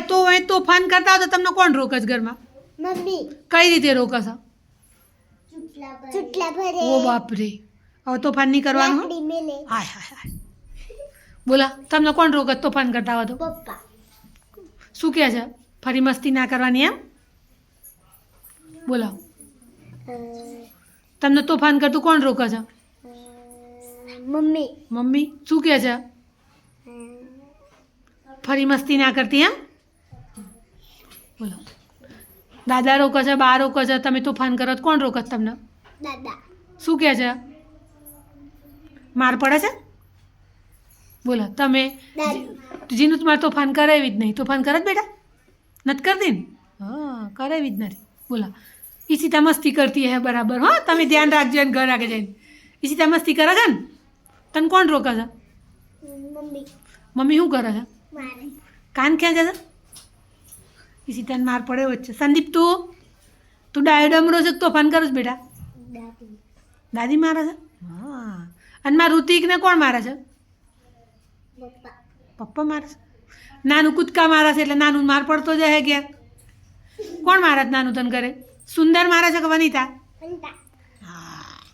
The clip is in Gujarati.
તો અહીં તોફાન કરતા હો તો તમને કોણ રોકે છે ઘરમાં? મમ્મી કઈ રીતે રોકે છે? ચૂટલા ભરે ઓ બાપરે, હવે તોફાન નહીં કરવાનું હો? લાકડી મેલે હાય હાય હાય. બોલા, તમને કોણ રોકે છે તોફાન કરતા હોય તો? પપ્પા શું કહે છે? ફરી મસ્તી ના કરવાની એમ? બોલો, તમને તોફાન કરતું કોણ રોકે છે? Mummy mummy. શું કહે છે? ફરી મસ્તી ના કરતી એમ? બોલો, દાદા રોકે છે, બા રોકે છે, તમે તોફાન કરો તો કોણ રોકે છે તમને? દાદા શું કહે છે? માર પડે છે? બોલો, તમે જીનું તમારે તોફાન કરાવી જ નહીં. તોફાન કરે જ બેટા? નથી કરતી ને? હા, કરાવી જ નથી. બોલો, ઈશિતા મસ્તી કરતી હે બરાબર. હો, તમે ધ્યાન રાખજો એને ઘર આગળ જઈને. ઈશિતા મસ્તી કરે છે ને? તને કોણ રોકે છે? મમ્મી મમ્મી શું કરે છે? મારે કાન ક્યાં જશે? ઈશિતાને માર પડ્યો જ છે. સંદીપ, તું ડાયો ડમરો છે તોફાન કરો છો બેટા? દાદી દાદી મારે છે? હા. અને મારા ઋતિકને કોણ મારે છે? પપ્પા પપ્પા મારે છે. નાનું કૂદકા મારે છે એટલે નાનું માર પડતો જાય ઘેર. કોણ મારે છે નાનું તને કરે? સુંદર મારે છે કે વનિતા? અંતા